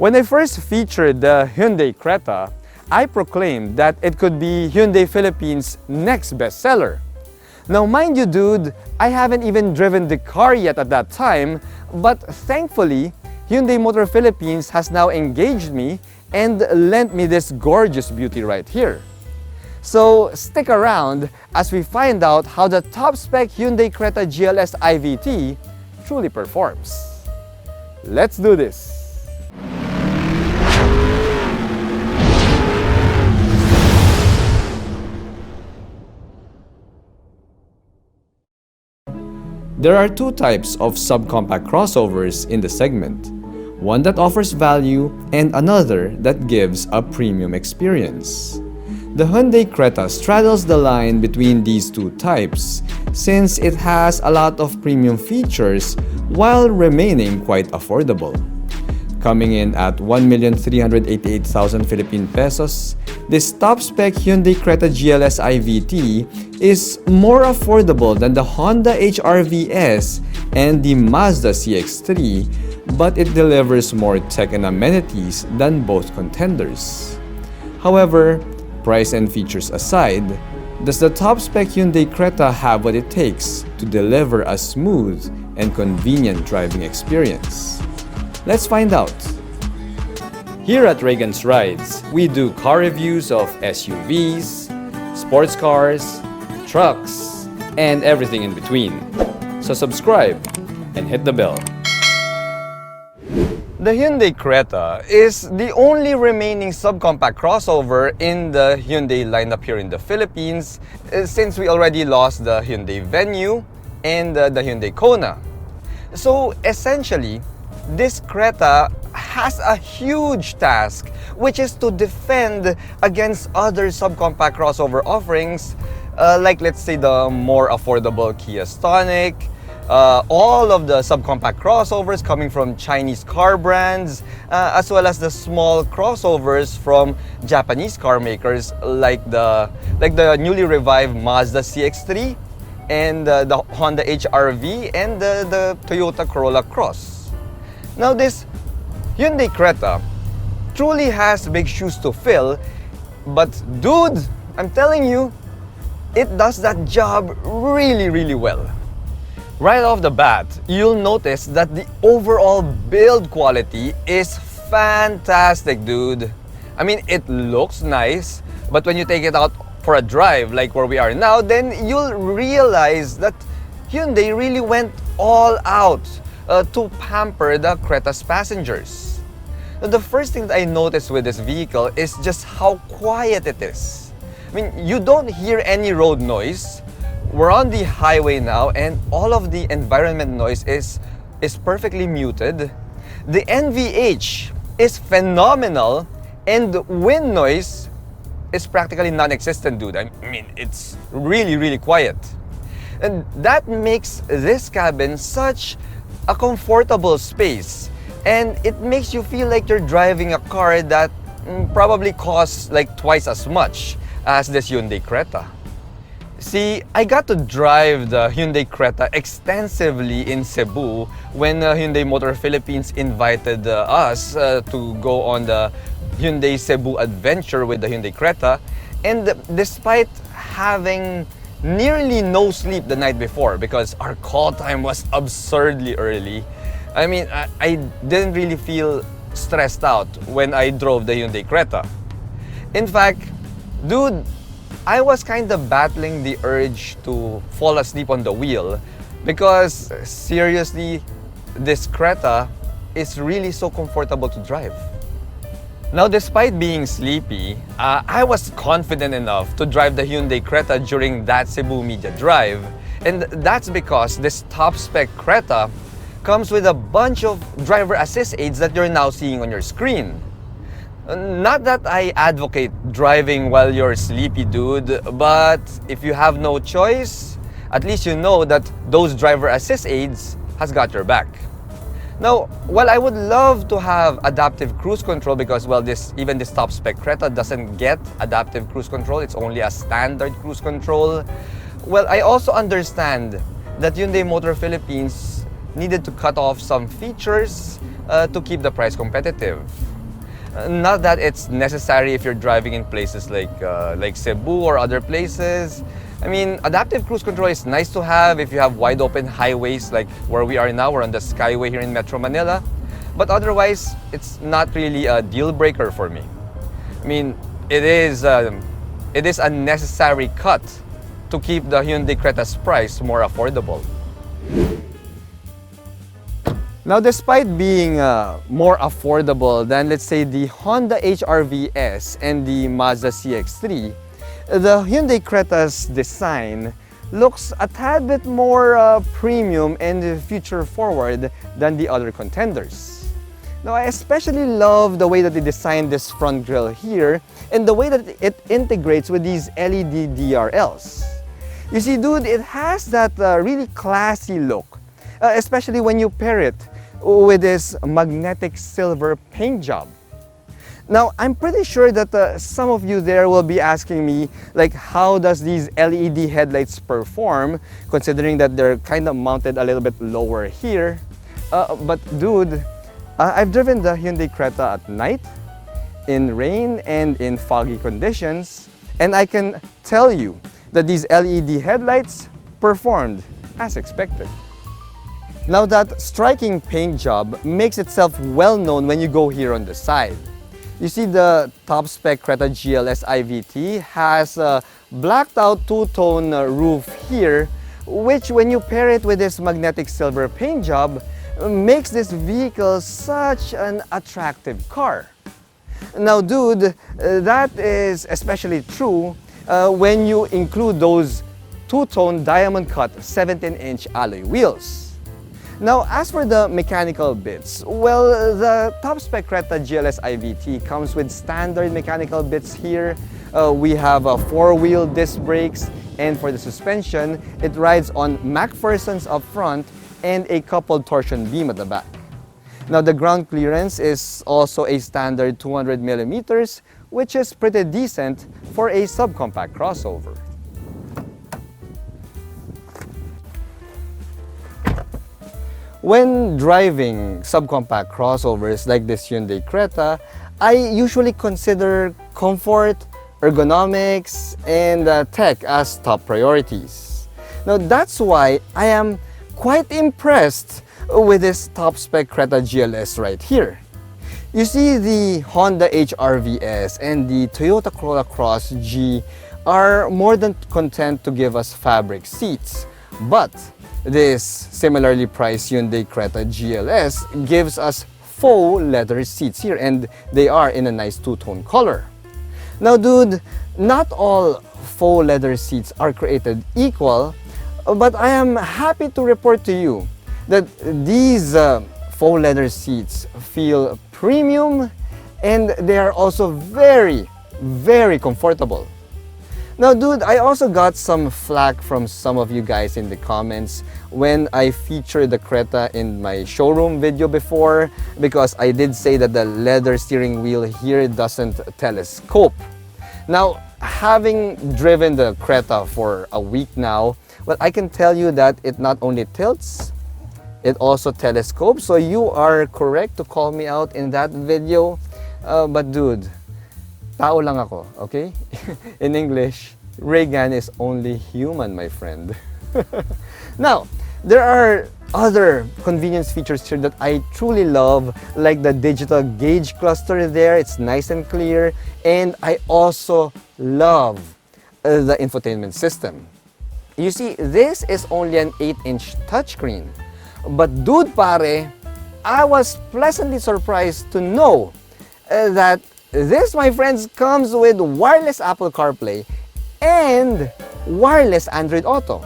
When I first featured the Hyundai Creta, I proclaimed that it could be Hyundai Philippines' next bestseller. Now mind you dude, I haven't even driven the car yet at that time, but thankfully, Hyundai Motor Philippines has now engaged me and lent me this gorgeous beauty right here. So stick around as we find out how the top-spec Hyundai Creta GLS IVT truly performs. Let's do this! There are two types of subcompact crossovers in the segment. One that offers value and another that gives a premium experience. The Hyundai Creta straddles the line between these two types since it has a lot of premium features while remaining quite affordable. Coming in at 1,388,000 Philippine pesos, this top-spec Hyundai Creta GLS IVT is more affordable than the Honda HR-VS and the Mazda CX3, but it delivers more tech and amenities than both contenders. However, price and features aside, does the top-spec Hyundai Creta have what it takes to deliver a smooth and convenient driving experience? Let's find out. Here at Reagan's Rides, we do car reviews of SUVs, sports cars, trucks, and everything in between. So subscribe and hit the bell. The Hyundai Creta is the only remaining subcompact crossover in the Hyundai lineup here in the Philippines since we already lost the Hyundai Venue and the Hyundai Kona. So essentially, this Creta has a huge task, which is to defend against other subcompact crossover offerings like let's say the more affordable Kia Stonic, all of the subcompact crossovers coming from Chinese car brands, as well as the small crossovers from Japanese car makers like the newly revived Mazda CX3 and the Honda HR-V and the Toyota Corolla Cross. Now this Hyundai Creta truly has big shoes to fill, but dude, I'm telling you, it does that job really well. Right off the bat, you'll notice that the overall build quality is fantastic, dude. I mean, it looks nice, but when you take it out for a drive like where we are now, then you'll realize that Hyundai really went all out to pamper the Creta's passengers. Now, the first thing that I noticed with this vehicle is just how quiet it is. I mean, you don't hear any road noise. We're on the highway now and all of the environment noise is perfectly muted. The Nvh is phenomenal and wind noise is practically non-existent, dude. I mean, it's really quiet. And that makes this cabin such a comfortable space, and it makes you feel like you're driving a car that probably costs like twice as much as this Hyundai Creta. See, I got to drive the Hyundai Creta extensively in Cebu when Hyundai Motor Philippines invited us to go on the Hyundai Cebu adventure with the Hyundai Creta, and despite having nearly no sleep the night before because our call time was absurdly early, I mean, I didn't really feel stressed out when I drove the Hyundai Creta. In fact, dude, I was kind of battling the urge to fall asleep on the wheel because seriously, this Creta is really so comfortable to drive. Now, despite being sleepy, I was confident enough to drive the Hyundai Creta during that Cebu media drive. And that's because this top-spec Creta comes with a bunch of driver assist aids that you're now seeing on your screen. Not that I advocate driving while you're sleepy, dude, but if you have no choice, at least you know that those driver assist aids has got your back. Now, while I would love to have adaptive cruise control because, well, even this top-spec Creta doesn't get adaptive cruise control, it's only a standard cruise control. Well, I also understand that Hyundai Motor Philippines needed to cut off some features to keep the price competitive. Not that it's necessary if you're driving in places like Cebu or other places. I mean, adaptive cruise control is nice to have if you have wide open highways like where we are now. We're on the Skyway here in Metro Manila. But otherwise, it's not really a deal breaker for me. I mean, it is a necessary cut to keep the Hyundai Creta's price more affordable. Now, despite being more affordable than, let's say, the Honda HR-V and the Mazda CX3, the Hyundai Creta's design looks a tad bit more premium and future-forward than the other contenders. Now, I especially love the way that they designed this front grille here and the way that it integrates with these LED DRLs. You see, dude, it has that really classy look, especially when you pair it with this magnetic silver paint job. Now, I'm pretty sure that some of you there will be asking me, like, how does these LED headlights perform, considering that they're kind of mounted a little bit lower here. But dude, I've driven the Hyundai Creta at night, in rain, and in foggy conditions, and I can tell you that these LED headlights performed as expected. Now, that striking paint job makes itself well known when you go here on the side. You see, the top-spec Creta GLS IVT has a blacked out two-tone roof here, which when you pair it with this magnetic silver paint job, makes this vehicle such an attractive car. Now, dude, that is especially true when you include those two-tone diamond-cut 17-inch alloy wheels. Now, as for the mechanical bits, well, the top-spec Creta GLS IVT comes with standard mechanical bits here. We have four-wheel disc brakes, and for the suspension, it rides on MacPherson's up front and a coupled torsion beam at the back. Now, the ground clearance is also a standard 200 millimeters, which is pretty decent for a subcompact crossover. When driving subcompact crossovers like this Hyundai Creta, I usually consider comfort, ergonomics, and tech as top priorities. Now, that's why I am quite impressed with this top-spec Creta GLS right here. You see, the Honda HR-V and the Toyota Corolla Cross G are more than content to give us fabric seats, but this similarly priced Hyundai Creta GLS gives us faux leather seats here, and they are in a nice two-tone color. Now, dude, not all faux leather seats are created equal, but I am happy to report to you that these faux leather seats feel premium, and they are also very, very comfortable. Now, dude, I also got some flack from some of you guys in the comments when I featured the Creta in my showroom video before, because I did say that the leather steering wheel here doesn't telescope. Now, having driven the Creta for a week now, well, I can tell you that it not only tilts, it also telescopes. So you are correct to call me out in that video. But dude, tao lang ako, okay? In English, Reagan is only human, my friend. Now, there are other convenience features here that I truly love, like the digital gauge cluster there. It's nice and clear. And I also love the infotainment system. You see, this is only an 8-inch touchscreen. But dude pare, I was pleasantly surprised to know that this, my friends, comes with wireless Apple CarPlay and wireless Android Auto.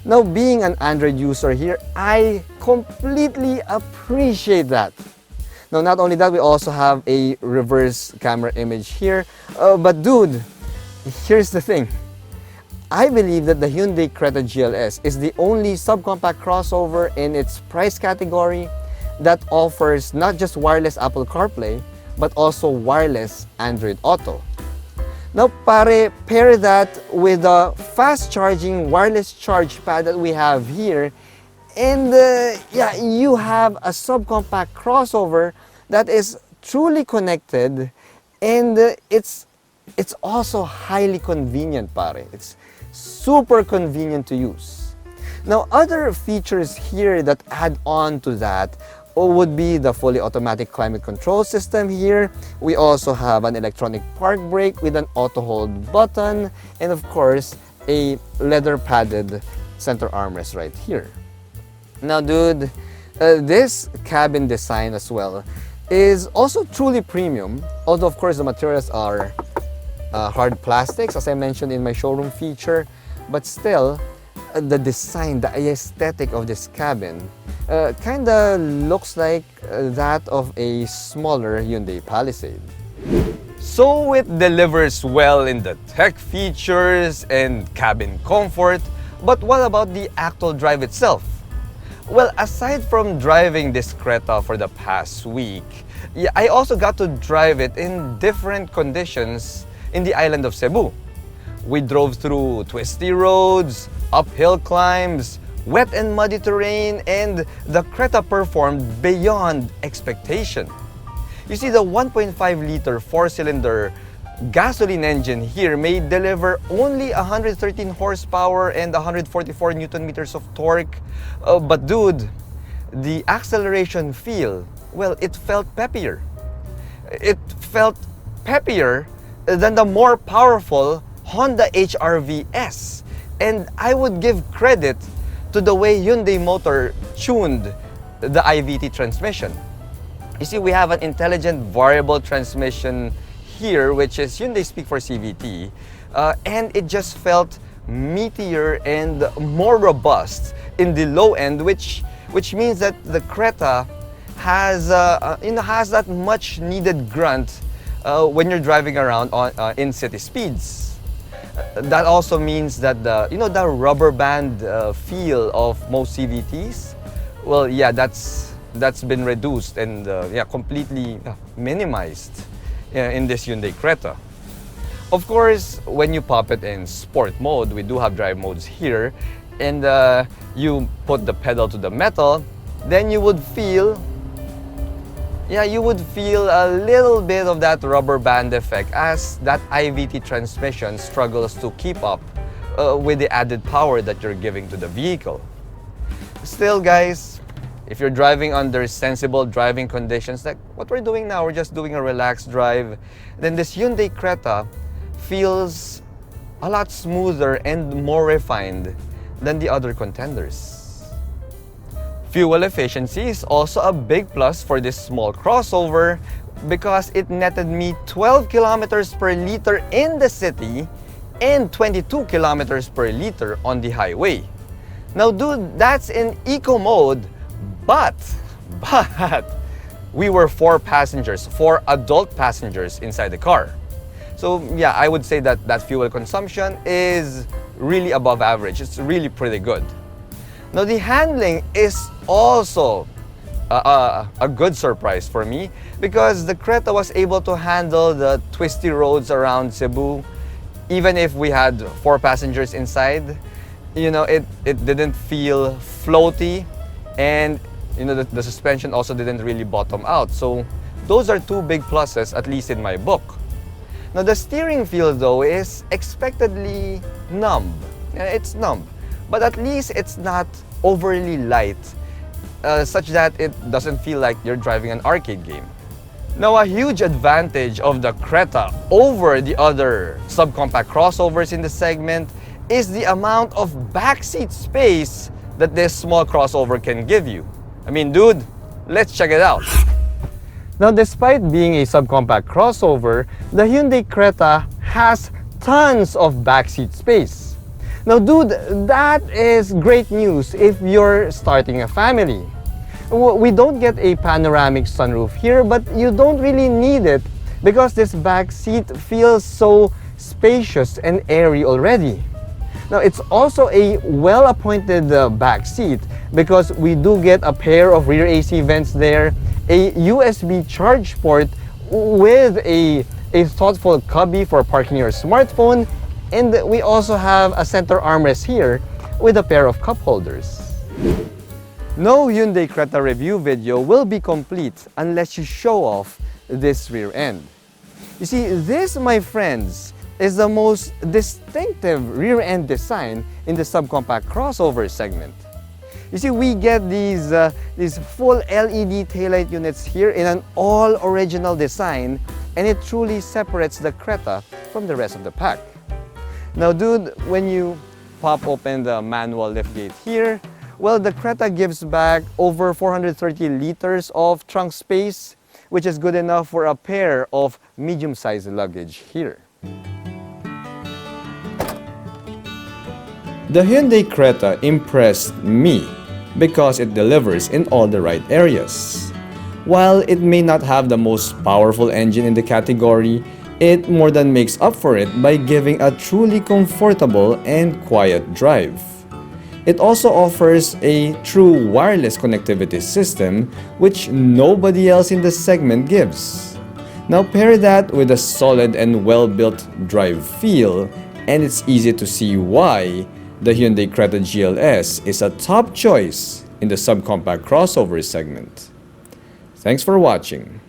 Now, being an Android user here, I completely appreciate that. Now, not only that, we also have a reverse camera image here. But dude, here's the thing. I believe that the Hyundai Creta GLS is the only subcompact crossover in its price category that offers not just wireless Apple CarPlay, but also wireless Android Auto. Now, pare, pair that with the fast-charging wireless charge pad that we have here, and yeah, you have a subcompact crossover that is truly connected, and it's also highly convenient, pare. It's super convenient to use. Now, other features here that add on to that would be the fully automatic climate control system here. We also have an electronic park brake with an auto hold button, and of course, a leather padded center armrest right here. Now, dude, this cabin design as well is also truly premium, although of course the materials are hard plastics, as I mentioned in my showroom feature, but still, the design, the aesthetic of this cabin kinda looks like that of a smaller Hyundai Palisade. So it delivers well in the tech features and cabin comfort, but what about the actual drive itself? Well, aside from driving this Creta for the past week, I also got to drive it in different conditions in the island of Cebu. We drove through twisty roads, uphill climbs, wet and muddy terrain, and the Creta performed beyond expectation. You see, the 1.5-liter 4-cylinder gasoline engine here may deliver only 113 horsepower and 144 newton meters of torque. But dude, the acceleration feel, well, it felt peppier. It felt peppier than the more powerful Honda HR-V S. And I would give credit to the way Hyundai Motor tuned the IVT transmission. You see, we have an intelligent variable transmission here, which is Hyundai speak for CVT, and it just felt meatier and more robust in the low end, which means that the Creta has has that much needed grunt when you're driving around in city speeds. That also means that the rubber band feel of most CVTs, well, yeah, that's been reduced and completely minimized in this Hyundai Creta. Of course, when you pop it in sport mode, we do have drive modes here, and you put the pedal to the metal, then you would feel a little bit of that rubber band effect as that IVT transmission struggles to keep up with the added power that you're giving to the vehicle. Still, guys, if you're driving under sensible driving conditions, like what we're doing now, we're just doing a relaxed drive, then this Hyundai Creta feels a lot smoother and more refined than the other contenders. Fuel efficiency is also a big plus for this small crossover because it netted me 12 kilometers per liter in the city and 22 kilometers per liter on the highway. Now, dude, that's in eco mode, but we were 4 adult passengers inside the car. So yeah, I would say that fuel consumption is really above average. It's really pretty good. Now, the handling is also a good surprise for me because the Creta was able to handle the twisty roads around Cebu. Even if we had 4 passengers inside, it didn't feel floaty, and the suspension also didn't really bottom out. So those are 2 big pluses, at least in my book. Now, the steering feel though is expectedly numb. It's numb, but at least it's not overly light, such that it doesn't feel like you're driving an arcade game. Now, a huge advantage of the Creta over the other subcompact crossovers in the segment is the amount of backseat space that this small crossover can give you. I mean, dude, let's check it out. Now, despite being a subcompact crossover, the Hyundai Creta has tons of backseat space. Now, dude, that is great news if you're starting a family. We don't get a panoramic sunroof here, but you don't really need it because this back seat feels so spacious and airy already. Now, it's also a well-appointed back seat because we do get a pair of rear AC vents there, a USB charge port with a thoughtful cubby for parking your smartphone, and we also have a center armrest here with a pair of cup holders. No Hyundai Creta review video will be complete unless you show off this rear end. You see, this, my friends, is the most distinctive rear end design in the subcompact crossover segment. You see, we get these full LED taillight units here in an all-original design, and it truly separates the Creta from the rest of the pack. Now, dude, when you pop open the manual liftgate here, well, the Creta gives back over 430 liters of trunk space, which is good enough for a pair of medium-sized luggage here. The Hyundai Creta impressed me because it delivers in all the right areas. While it may not have the most powerful engine in the category, it more than makes up for it by giving a truly comfortable and quiet drive. It also offers a true wireless connectivity system, which nobody else in the segment gives. Now pair that with a solid and well-built drive feel, and it's easy to see why the Hyundai Creta GLS is a top choice in the subcompact crossover segment. Thanks for watching.